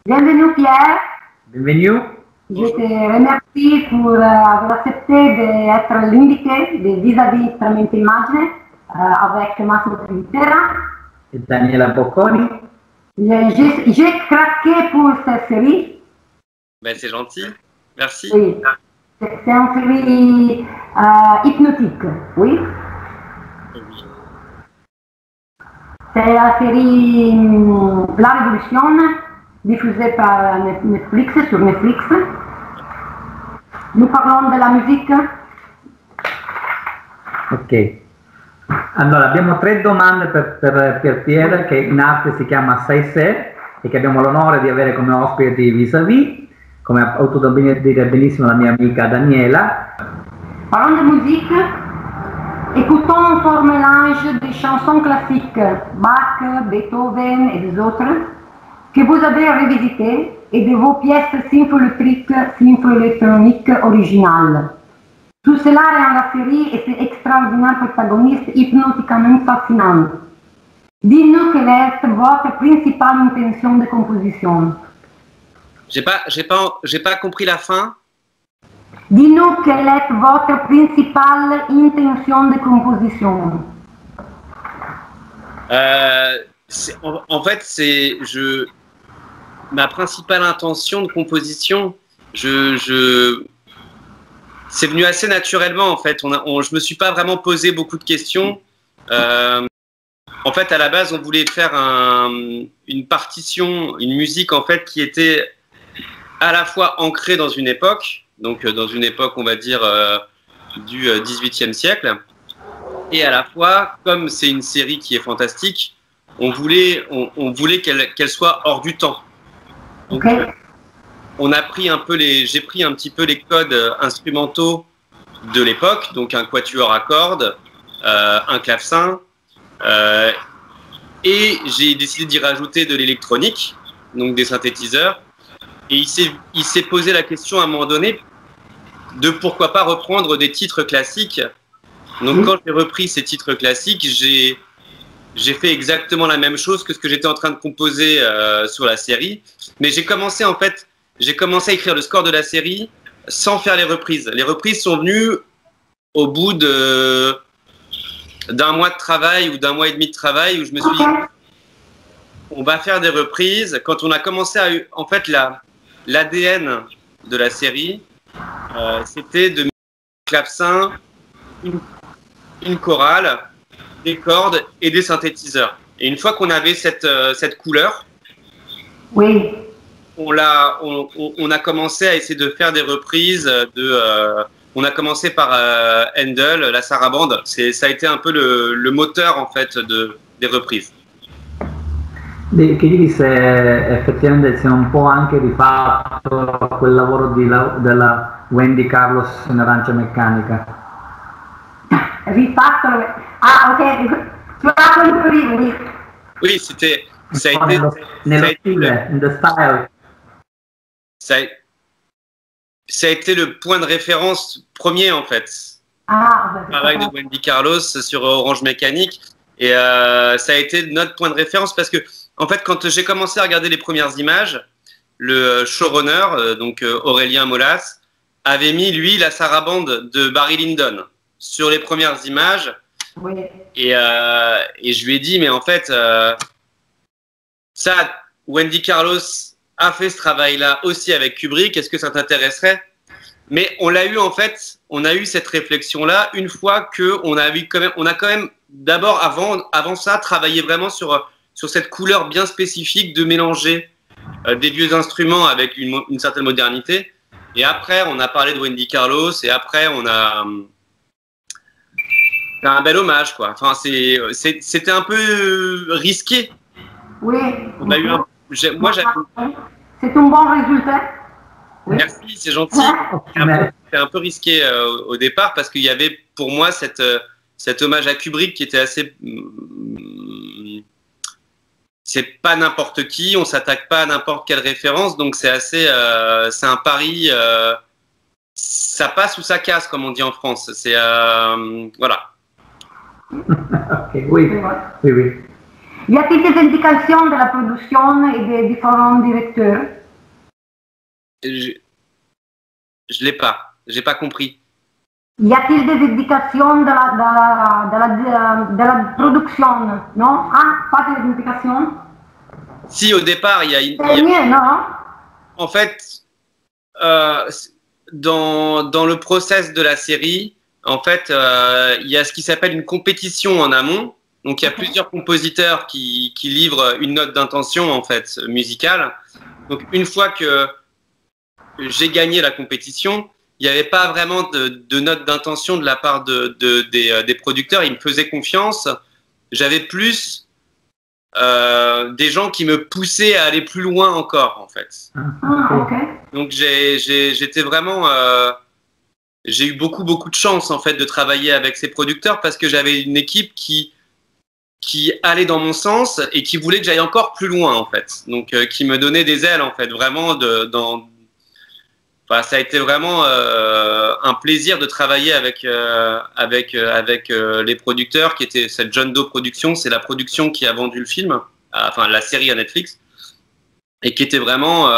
Bienvenue Pierre. Bienvenue. Je te remercie pour avoir accepté d'être l'invité de Vis-à-vis Stramente Immagine avec Massimo Trivitera. Et Daniela Bocconi. J'ai craqué pour cette série. Ben, c'est gentil, merci. Oui, c'est une série hypnotique, oui. C'est la série La Révolution, diffusée par Netflix, sur Netflix. Nous parlons de la musique. Ok. Allora, abbiamo 3 domande per Pierre, che in arte si chiama Sai Se, e che abbiamo l'onore di avere come ospite di Vis-à-Vis, come ha potuto dire benissimo la mia amica Daniela. Parlons de musique. Écoutons un fort mélange de chansons classiques, Bach, Beethoven et des autres, que vous avez revisitées, et de vos pièces sympho-électroniques originales. Tout cela rend la série et ses extraordinaires protagonistes hypnotiquement fascinants. Dites-nous quelle est votre principale intention de composition. J'ai pas compris la fin. Dis-nous quelle est votre principale intention de composition. En fait, ma principale intention de composition, c'est venu assez naturellement en fait. Je me suis pas vraiment posé beaucoup de questions. En fait, à la base, on voulait faire une partition, une musique en fait qui était à la fois ancrée dans une époque, donc dans une époque, on va dire du XVIIIe siècle, et à la fois, comme c'est une série qui est fantastique, on voulait qu'elle soit hors du temps. Donc, on a pris j'ai pris un petit peu les codes instrumentaux de l'époque, donc un quatuor à cordes, un clavecin, et j'ai décidé d'y rajouter de l'électronique, donc des synthétiseurs. Et il s'est posé la question à un moment donné de pourquoi pas reprendre des titres classiques. Donc quand j'ai repris ces titres classiques, j'ai fait exactement la même chose que ce que j'étais en train de composer sur la série. Mais j'ai commencé à écrire le score de la série sans faire les reprises. Les reprises sont venues au bout d'un mois de travail ou d'un mois et demi de travail où je me suis dit on va faire des reprises. Quand on a commencé en fait l'ADN de la série, c'était de mettre un clavecin, une chorale, des cordes et des synthétiseurs. Et une fois qu'on avait cette couleur, oui. On a commencé à essayer de faire des reprises. On a commencé par Handel, la sarabande. Ça a été un peu le moteur en fait des reprises. Che disse effettivamente si è un po' anche rifatto a quel lavoro della Wendy Carlos in Arancia Meccanica. Rifatto? Ah, ok. Tu as compris, oui. Oui, c'était. Ça a été. Nello stile, in the style. Ça a été le point de référence premier en fait. Le travail de Wendy Carlos sur Orange Mécanique. Et ça a été notre point de référence parce que, en fait, quand j'ai commencé à regarder les premières images, le showrunner, donc Aurélien Molas, avait mis, lui, la sarabande de Barry Lyndon sur les premières images. Oui. Et je lui ai dit, mais en fait, Wendy Carlos a fait ce travail-là aussi avec Kubrick, est-ce que ça t'intéresserait? Mais on l'a eu en fait, on a eu cette réflexion-là une fois qu'on a quand même d'abord avant ça travaillé vraiment sur cette couleur bien spécifique de mélanger des vieux instruments avec une certaine modernité. Et après, on a parlé de Wendy Carlos et après, on a fait un bel hommage, quoi. Enfin, c'était un peu risqué. Oui. On a eu c'est un bon résultat. Oui. Merci, c'est gentil. C'est un peu risqué au départ parce qu'il y avait pour moi cet hommage à Kubrick qui était assez. C'est pas n'importe qui, on s'attaque pas à n'importe quelle référence, donc c'est assez. C'est un pari. Ça passe ou ça casse, comme on dit en France. C'est voilà. Okay, oui. Y a-t-il des indications de la production et des différents directeurs? Je l'ai pas. J'ai pas compris. Y a-t-il des indications de la production? Non? Ah, pas des indications? Si, au départ, il y a non? En fait, dans le process de la série, en fait, il y a ce qui s'appelle une compétition en amont. Donc, il y a plusieurs compositeurs qui livrent une note d'intention, en fait, musicale. Donc, une fois que j'ai gagné la compétition, il n'y avait pas vraiment de note d'intention de la part des producteurs. Ils me faisaient confiance. J'avais plus des gens qui me poussaient à aller plus loin encore, en fait. Ah, ok. Donc j'étais vraiment, j'ai eu beaucoup de chance en fait de travailler avec ces producteurs parce que j'avais une équipe qui allait dans mon sens et qui voulait que j'aille encore plus loin en fait. Donc qui me donnait des ailes en fait, vraiment Enfin, ça a été vraiment un plaisir de travailler avec les producteurs qui étaient cette John Doe Productions, c'est la production qui a vendu le film, enfin la série à Netflix, et qui était vraiment,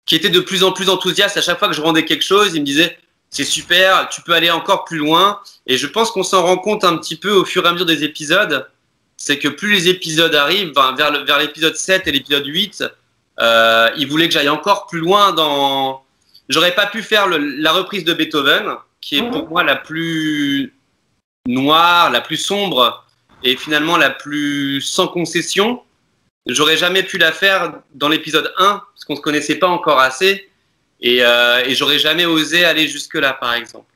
qui était de plus en plus enthousiaste. À chaque fois que je rendais quelque chose, ils me disaient c'est super, tu peux aller encore plus loin. Et je pense qu'on s'en rend compte un petit peu au fur et à mesure des épisodes, c'est que plus les épisodes arrivent, vers l'épisode 7 et l'épisode 8, il voulait que j'aille encore plus loin dans... J'aurais pas pu faire la reprise de Beethoven, qui est pour moi la plus noire, la plus sombre, et finalement la plus sans concession. J'aurais jamais pu la faire dans l'épisode 1, parce qu'on se connaissait pas encore assez, et j'aurais jamais osé aller jusque-là, par exemple.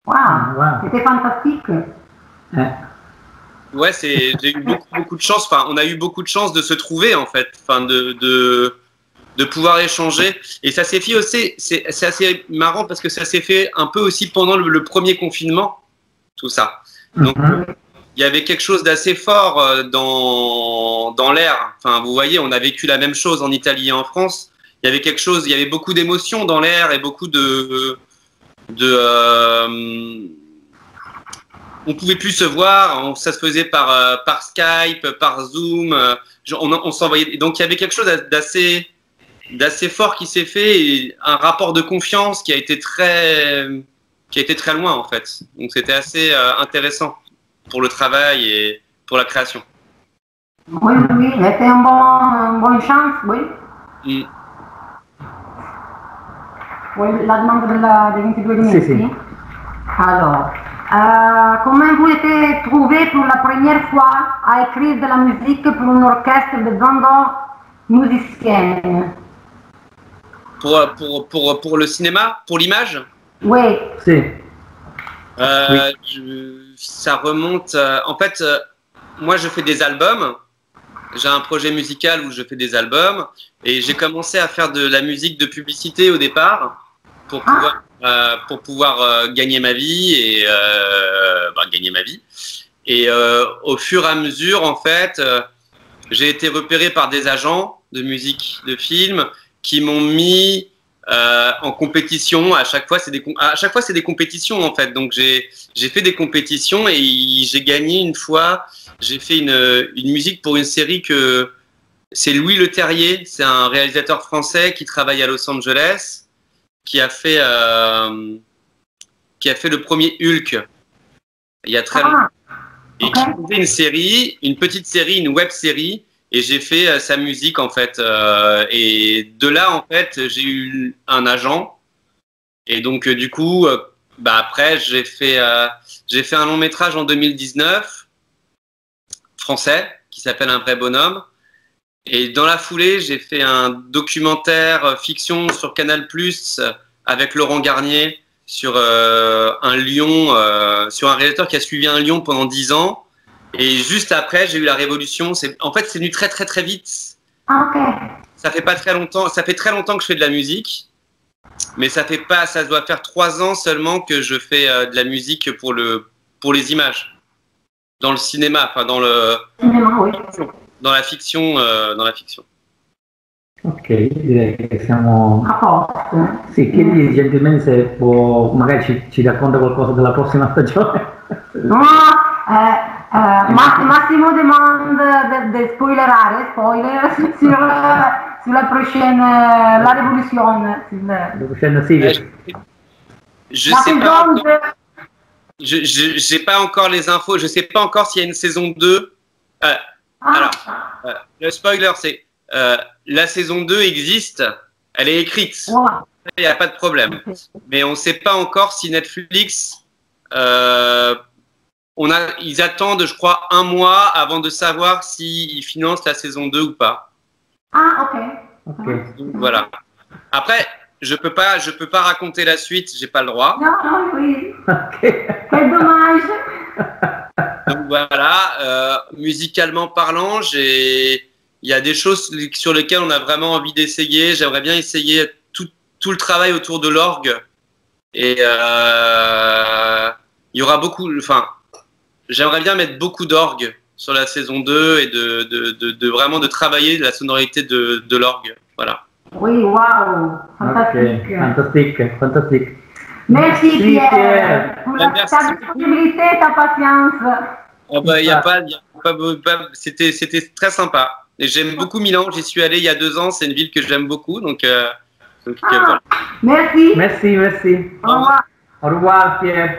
Wow. C'était fantastique. Ouais, j'ai eu beaucoup de chance. Enfin, on a eu beaucoup de chance de se trouver en fait, enfin de pouvoir échanger. Et ça s'est fait aussi. C'est assez marrant parce que ça s'est fait un peu aussi pendant le premier confinement, tout ça. Donc il y avait quelque chose d'assez fort dans l'air. Enfin, vous voyez, on a vécu la même chose en Italie et en France. Il y avait quelque chose. Il y avait beaucoup d'émotions dans l'air et beaucoup on pouvait plus se voir, ça se faisait par Skype, par Zoom, on s'envoyait. Donc il y avait quelque chose d'assez fort qui s'est fait, et un rapport de confiance qui a été très loin en fait. Donc c'était assez intéressant pour le travail et pour la création. Oui, c'était une bonne chance, oui. Oui, la demande de 22 minutes. Si. Alors, comment vous êtes trouvé pour la première fois à écrire de la musique pour un orchestre de grandes musiciennes? Pour le cinéma? Pour l'image? Oui. Si. Ça remonte... en fait, moi je fais des albums. J'ai un projet musical où je fais des albums. Et j'ai commencé à faire de la musique de publicité au départ pour pouvoir gagner ma vie et gagner ma vie. Et au fur et à mesure, en fait, j'ai été repéré par des agents de musique de film qui m'ont mis en compétition. À chaque fois, c'est des compétitions en fait. Donc j'ai fait des compétitions et j'ai gagné une fois. J'ai fait une musique pour une série que c'est Louis Leterrier. C'est un réalisateur français qui travaille à Los Angeles, qui a fait le premier Hulk il y a très longtemps, et qui faisait une petite série, une web série, et j'ai fait sa musique en fait. Et de là en fait, j'ai eu un agent, et donc du coup, après j'ai fait un long métrage en 2019 français qui s'appelle Un vrai bonhomme. Et dans la foulée, j'ai fait un documentaire fiction sur Canal+ avec Laurent Garnier sur un lion, sur un réalisateur qui a suivi un lion pendant 10 ans. Et juste après, j'ai eu la révolution. En fait, c'est venu très très très vite. Ça fait pas très longtemps. Ça fait très longtemps que je fais de la musique, mais ça doit faire 3 ans seulement que je fais de la musique pour les images, dans le cinéma, enfin dans le cinéma, oui. Dans la fiction, Ok, direi che siamo a posto. Sì, chiedi gentilmente se magari ci racconta qualcosa della prossima stagione. No, Massimo demande de spoiler sur la prochaine, la révolution. La prochaine sigle. Je sais pas encore. J'ai pas encore les infos. Je sais pas encore s'il y a une saison 2. Alors, le spoiler, c'est la saison 2 existe. Elle est écrite. Wow. Il n'y a pas de problème. Mais on ne sait pas encore si Netflix. Ils attendent, je crois, 1 mois avant de savoir s'ils financent la saison 2 ou pas. Ah, ok. Donc, voilà. Après, je peux pas raconter la suite, j'ai pas le droit. Non, oui. Quel dommage. Donc voilà, musicalement parlant, il y a des choses sur lesquelles on a vraiment envie d'essayer. J'aimerais bien essayer tout le travail autour de l'orgue. Et il y aura beaucoup. Enfin, j'aimerais bien mettre beaucoup d'orgue sur la saison 2 et de vraiment de travailler la sonorité de l'orgue. Voilà. Oui, wow, fantastique. Okay. Fantastique. Merci Pierre pour ta disponibilité et ta patience. Oh bah, y a pas, c'était très sympa. Et j'aime beaucoup Milan, j'y suis allé il y a 2 ans, c'est une ville que j'aime beaucoup. Donc voilà. Merci. Merci. Au revoir. Au revoir Pierre.